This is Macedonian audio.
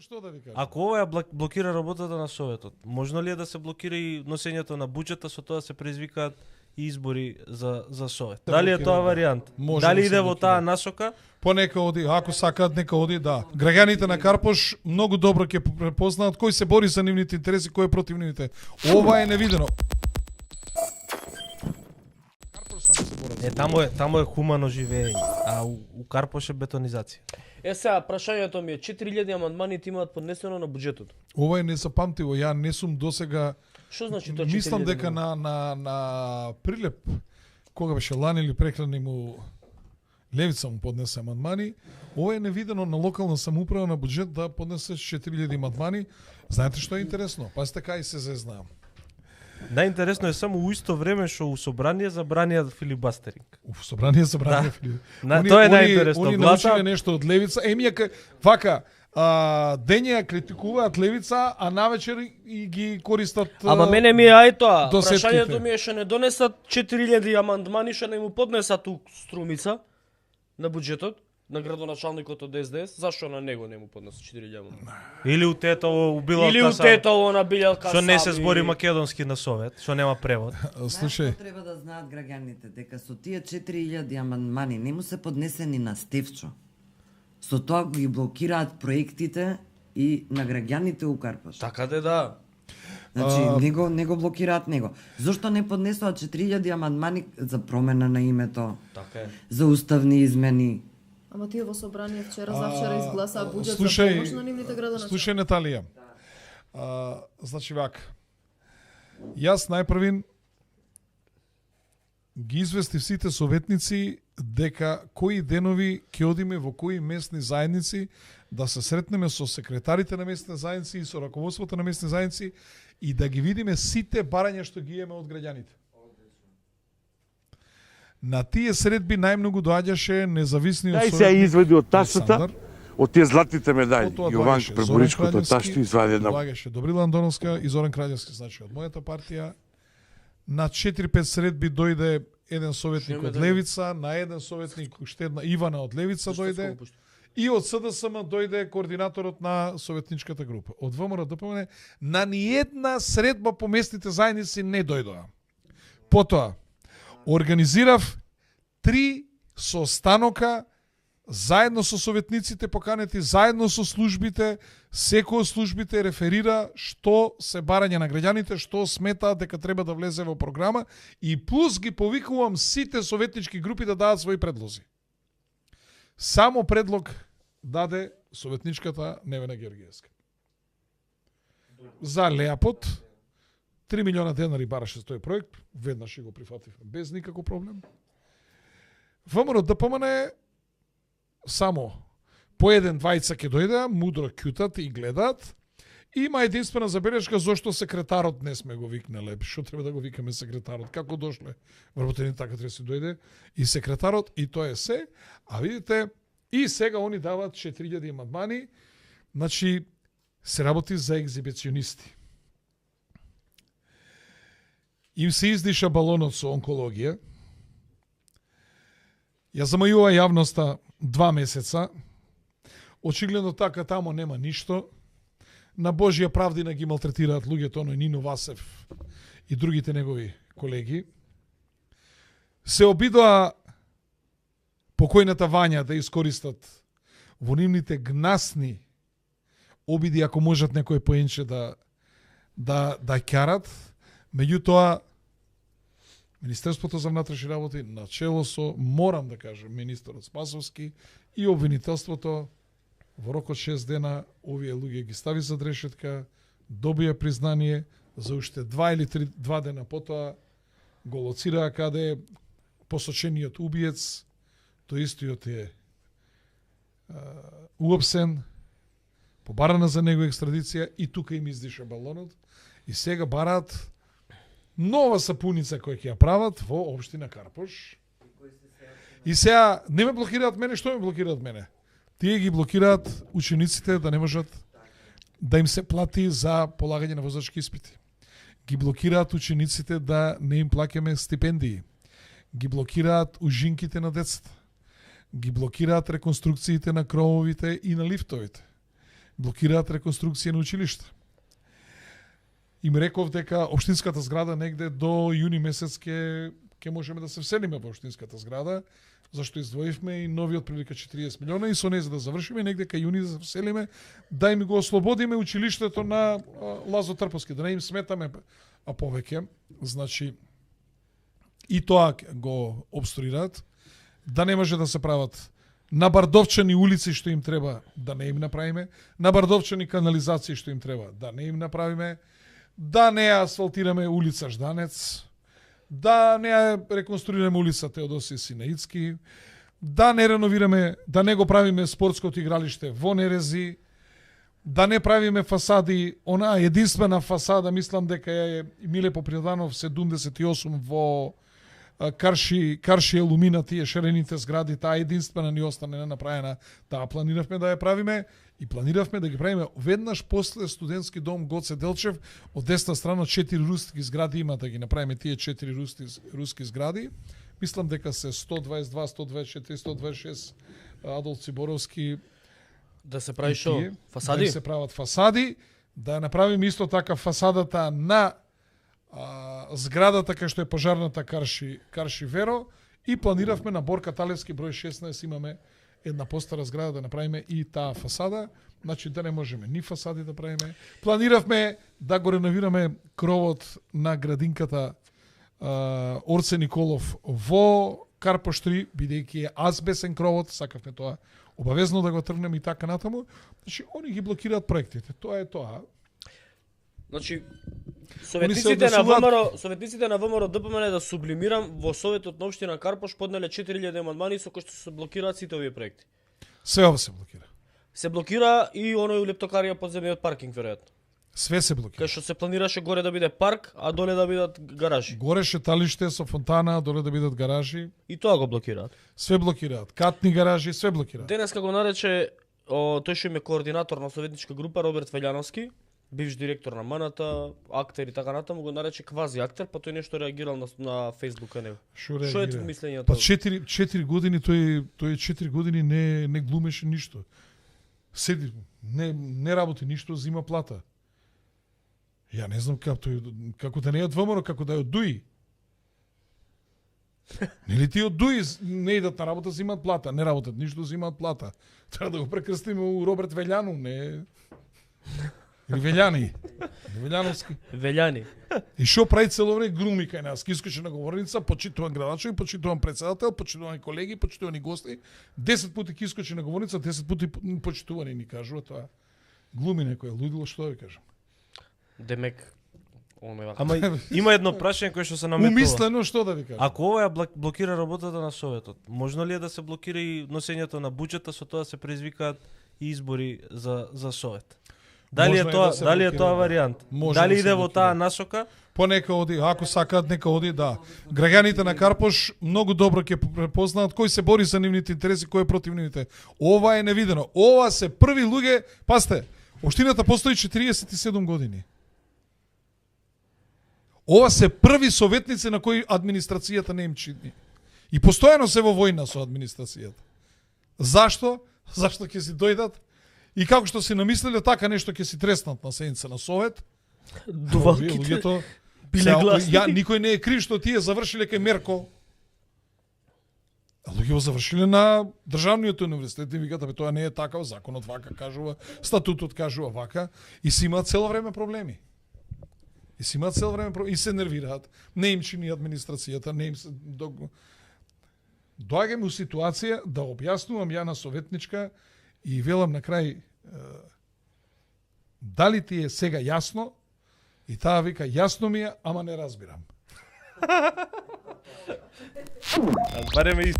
Што да ви кажам? Ако ова ја блокира работата на Советот, можно ли е да се блокира и носењето на буџета, со тоа се предизвикаат избори за Совет? Дали е тоа варијант? Може Дали да се иде во блокира. таа насока? Понека оди, ако сакаат нека оди, да. Граѓаните на Карпош многу добро ќе препознаат кој се бори за нивните интереси, кој е против нивните. Ова е невидено. Карпош само се бори. Таму е хумано живење, а у Карпош е бетонизација. Сега, прашањето ми е 4000 амандмани ти имаат поднесено на буџетот. Ова е незапамтиво. Ја не сум досега. Што значи тоа 4000? Мислам дека на Прилеп, кога беше лани или прекрани му Левица му поднесе амандмани, ова е невидено на локална самоуправа на буџет да поднесе 4000 амандмани. Знаете што е интересно? Пазите кај се зезнаам. Најинтересно е само у исто време што у собрание забранија филибастеринг. У собрание забранија филибастеринг. Тоа е најинтересно. Они научиле нешто од Левица. Емија вака, дење ја критикуваат Левица, а навечер и ги користат. Ама мене ми е ај тоа. Досетките. Прашањето ми е што не донесат 4000 амандмани што не му поднесат у Струмица на буџетот на градоначалникот од СДС, зашто на него не му поднесат 4000 амандмани? Или у Тетово у Билалка. Или у Тетово на Билалка. Што не се збори македонски на Совет, што нема превод. Слушај, Што треба да знаат граѓаните, дека со тие 4000 амандмани не му се поднесени на Стевчо. Со тоа ги блокираат проектите и на граѓаните у Карпош. Така да. Значи, не го блокираат него. Зошто не поднесоа 4000 амандмани за промена на името, Така е. за уставни измени? Ама тие во собрание вчера завчера изгласаа буџет за слушај, помош на нивните градоначалници. слушај Наталија. Значи вака. Јас најпрвин ги известив сите советници дека кои денови ќе одиме во кои местни заедници да се сретнеме со секретарите на местни заедници и со раководството на местни заедници и да ги видиме сите барања што ги имаме од граѓаните. На тие средби најмногу доаѓаше независниот Дај се ја извади од ташата, Александар. од тие златните медали. Потоа Јован доаѓаше Преборичкото Зоран Краљевски, ташто извади една. доаѓаше Добрила Андоновска и Зоран Краљевски, значи од мојата партија. На 4-5 средби дојде еден советник од Левица, на еден советник уште една Ивана од Левица дојде. И од СДСМ дојде координаторот на советничката група. Од ВМРО ДПМН на ниедна средба по местните заедници не дојдоа. Потоа организирав 3 состанока заедно со советниците поканети, заедно со службите, секој од службите реферира што се барање на граѓаните, што сметаат дека треба да влезе во програма и плюс ги повикувам сите советнички групи да дадат своји предлози. Само предлог даде советничката Невена Георгиевска. За Леапот 3 милиона денари бараше тој проект, веднаш го прифативме без никаков проблем. ВМРО ДПМН само по еден двајца ќе дојде, мудро кјутат и гледаат. Има единствена забелешка зошто секретарот не сме го викнале. Што треба да го викаме секретарот? Како дошле? Вработени така треба се дојде и секретарот и тоа е се. А видите, и сега они дават 4000 амандмани. Значи, се работи за екзибиционисти. Им се издиша балонот со онкологија. Ја замајува јавноста 2 месеца. Очигледно така тамо нема ништо. На Божија правдина ги малтретираат луѓето, оној Нино Васев и другите негови колеги. Се обидоа покојната Вања да искористат во нивните гнасни обиди ако можат некој поенче да ќарат. Меѓутоа Министерството за внатрешни работи начело со, морам да кажам, министерот Спасовски и обвинителството во рок од 6 дена овие луѓе ги стави за решетка, добија признание, за уште 2 или 2 дена потоа го лоцираа каде посочениот убиец, тој истиот е уопсен, побарана за него екстрадиција и тука им издиша балонот и сега бараат нова сапуница која ќе ја прават во општина Карпош. И сега не ме блокираат мене, што ме блокираат мене? Тие ги блокираат учениците да не можат да им се плати за полагање на возачки испити. Ги блокираат учениците да не им плаќаме стипендии. Ги блокираат ужинките на децата. Ги блокираат реконструкциите на крововите и на лифтовите. блокираат реконструкција на училишта. Им реков дека општинската зграда негде до јуни месец ќе можеме да се вселиме во општинската зграда, зашто издвоивме и новиот прилика 40 милиона и со неј за да завршиме негде кај јуни да се вселиме, да им го ослободиме училиштето на Лазо Трповски, да не им сметаме повеќе. Значи и тоа го обструираат, да не може да се прават набардовчани улици што им треба, да не им направиме, набардовчани канализации што им треба, да не им направиме, да не асфалтираме улица Жданец, да не реконструираме улица Теодосија Синаицки, да не реновираме, да не го правиме спортското игралиште во Нерези, да не правиме фасади, она единствена фасада, мислам дека е Миле Попријаданов 78 во Карши Елумина, тие шарените згради, таа единствена ни остане ненаправена, таа планиравме да ја правиме и планиравме да ги правиме веднаш после студентски дом Гоце Делчев, од десна страна 4 руски згради има да ги направиме тие 4 руски згради. Мислам дека се 122, 124, 126 Адолф Циборовски. Да се прави шо? Фасади? Да се прават фасади, да направиме исто така фасадата на зградата кај што е пожарната Карши Веро и планиравме на Борка Талевски број 16 имаме една постара зграда да направиме и таа фасада, значи да не можеме ни фасади да правиме. Планиравме да го реновираме кровот на градинката Орце Николов во Карпош 3, бидејќи е азбесен кровот, сакавме тоа обавезно да го тргнеме и така натаму. Значи они ги блокираат проектите. Тоа е тоа. Значи, советниците на ВМРО ДПМН, да сублимирам, во Советот на општина Карпош поднеле 4000 амандмани со кои што се блокираат сите овие проекти. Све ова се блокира. Се блокира и оној лептокарија подземниот паркинг веројатно. Све се блокира. Кај што се планираше горе да биде парк, а доле да бидат гаражи. Горе шеталиште со фонтана, доле да бидат гаражи. И тоа го блокираат. Све блокираат. Катни гаражи, све блокираат. Денеска го нарече тој што им е координатор на советничка група Роберт Велјановски, бивш директор на МНТ, актер и така натаму, го нарече квази актер, па тој нешто реагирал на Facebook него. Шо е мислењето? Па 4 години тој 4 години не глумеше ништо. Седи, не работи ништо, зима плата. Ја не знам како да не е од ВМРО, како да е од ДУИ. Нели ти од ДУИ не идат на работа, зимат плата, не работат ништо, зимат плата. Треба да го прекрстиме у Роберт Велјанов, не. Или Велјани. Велјановски. Велјани. И шо прави цело време глуми кај нас? Искаше на говорница, почитуван градачови, почитуван председател, почитувани колеги, почитувани гости. 10 пати ки искаше на говорница, 10 пати почитувани ни кажува тоа. Глуми некој, лудило, што да ви кажам. Демек, Ама има едно прашање кое што се наметува. Умислено, што да ви кажам. Ако ова ја блокира работата на Советот, можно ли е да се блокира и носењето на буџета, со тоа се предизвикаат и избори за Совет? Дали е тоа, дали е тоа варијант? Дали иде во таа насока? Понека оди, ако сакаат нека оди, да. Граѓаните на Карпош многу добро ќе препознаат кој се бори за нивните интереси, кој е против нивните. Ова е невидено. Ова се први луѓе, пасте, општината постои 47 години. Ова се први советници на кои администрацијата не им чини. И постојано се во војна со администрацијата. Зашто? Зашто ќе си дојдат и како што си намислеле, така нешто ќе си треснат на седница на Совет. Дувалките биле гласни. Никој не е крив што тие завршиле кај Мерко. А луѓе завршиле на државниот универзитет и викат, тоа не е така, законот вака кажува, статутот кажува вака, и си имаат цело време проблеми. И си имаат цело време проблеми, и се нервираат. Не им чини администрацијата, не им се... Доаѓаме у ситуација да објаснувам ја на советничка и велам на крај, дали ти е сега јасно? И таа вика, јасно ми е, ама не разбирам. Бареме